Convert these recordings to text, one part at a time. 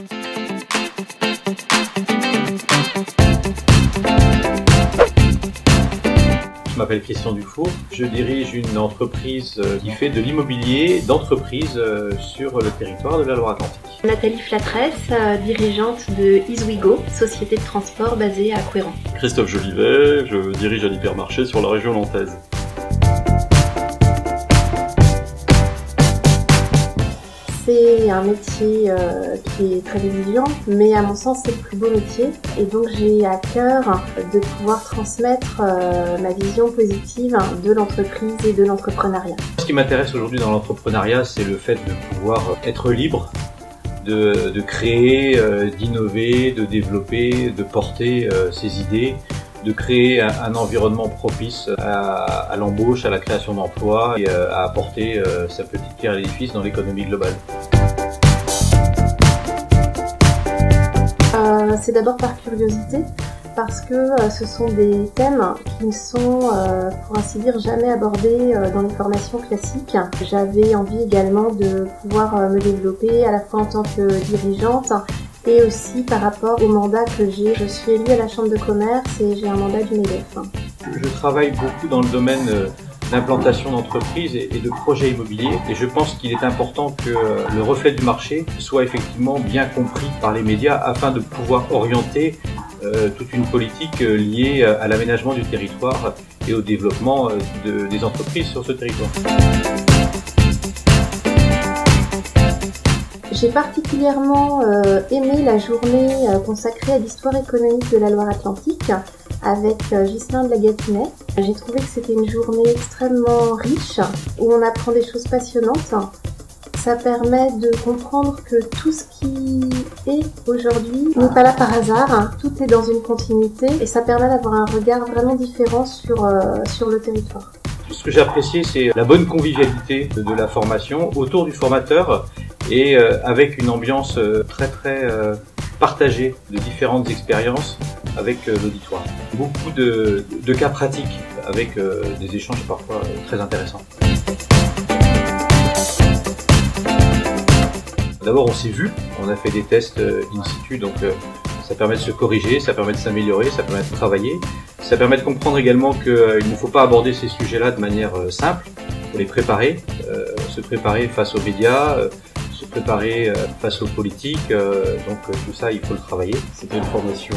Je m'appelle Christian Dufour, je dirige une entreprise qui fait de l'immobilier d'entreprise sur le territoire de la Loire-Atlantique. Nathalie Flatresse, dirigeante de Easygo, société de transport basée à Couëran. Christophe Jolivet, je dirige un hypermarché sur la région nantaise. C'est un métier qui est très exigeant, mais à mon sens c'est le plus beau métier. Et donc j'ai à cœur de pouvoir transmettre ma vision positive de l'entreprise et de l'entrepreneuriat. Ce qui m'intéresse aujourd'hui dans l'entrepreneuriat, c'est le fait de pouvoir être libre, de créer, d'innover, de développer, de porter ses idées, de créer un environnement propice à l'embauche, à la création d'emplois et à apporter sa petite pierre à l'édifice dans l'économie globale. C'est d'abord par curiosité, parce que ce sont des thèmes qui ne sont, pour ainsi dire, jamais abordés dans les formations classiques. J'avais envie également de pouvoir me développer à la fois en tant que dirigeante et aussi par rapport au mandat que j'ai. Je suis élue à la Chambre de commerce et j'ai un mandat du MEDEF. Je travaille beaucoup dans le domaine d'implantation d'entreprises et de projets immobiliers et je pense qu'il est important que le reflet du marché soit effectivement bien compris par les médias afin de pouvoir orienter toute une politique liée à l'aménagement du territoire et au développement des entreprises sur ce territoire. J'ai particulièrement aimé la journée consacrée à l'histoire économique de la Loire-Atlantique avec Ghislain de la Gâtinais. J'ai trouvé que c'était une journée extrêmement riche où on apprend des choses passionnantes. Ça permet de comprendre que tout ce qui est aujourd'hui n'est pas là par hasard, tout est dans une continuité et ça permet d'avoir un regard vraiment différent sur le territoire. Ce que j'ai apprécié, c'est la bonne convivialité de la formation autour du formateur et avec une ambiance très partagée de différentes expériences avec l'auditoire. Beaucoup de cas pratiques avec des échanges parfois très intéressants. D'abord on s'est vu, on a fait des tests in situ, donc ça permet de se corriger, ça permet de s'améliorer, ça permet de travailler. Ça permet de comprendre également qu'il ne faut pas aborder ces sujets-là de manière simple, il faut les préparer, se préparer face aux médias, se préparer face aux politiques, donc tout ça il faut le travailler. C'était une formation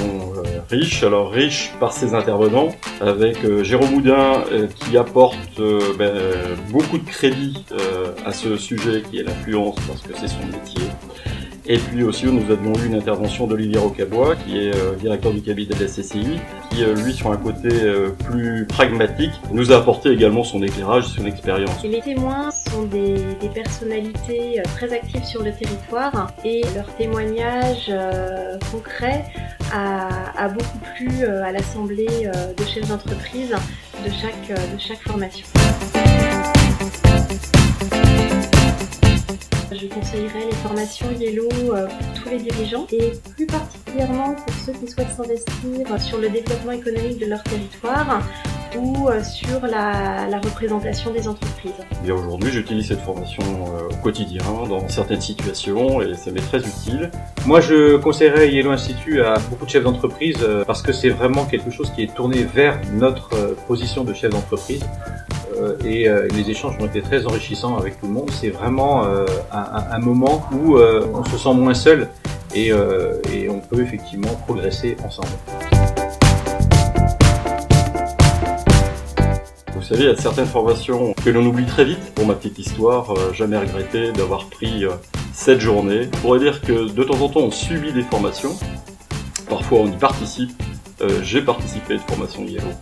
riche par ses intervenants, avec Jérôme Houdin qui apporte beaucoup de crédit à ce sujet qui est l'influence parce que c'est son métier. Et puis aussi, nous avions eu une intervention d'Olivier Rocabois, qui est directeur du cabinet de la CCI, qui, lui, sur un côté plus pragmatique, nous a apporté également son éclairage, son expérience. Les témoins sont des personnalités très actives sur le territoire et leur témoignage concret a beaucoup plu à l'assemblée de chefs d'entreprise de chaque formation. Je conseillerais les formations Yellow pour tous les dirigeants et plus particulièrement pour ceux qui souhaitent s'investir sur le développement économique de leur territoire ou sur la représentation des entreprises. Et aujourd'hui, j'utilise cette formation au quotidien dans certaines situations et ça m'est très utile. Moi, je conseillerais Yellow Institute à beaucoup de chefs d'entreprise parce que c'est vraiment quelque chose qui est tourné vers notre position de chef d'entreprise. Et les échanges ont été très enrichissants avec tout le monde. C'est vraiment un moment où on se sent moins seul et on peut effectivement progresser ensemble. Vous savez, il y a certaines formations que l'on oublie très vite. Pour ma petite histoire, jamais regretté d'avoir pris cette journée. Je pourrais dire que de temps en temps, on subit des formations. Parfois, on y participe. J'ai participé à une formation Yellow.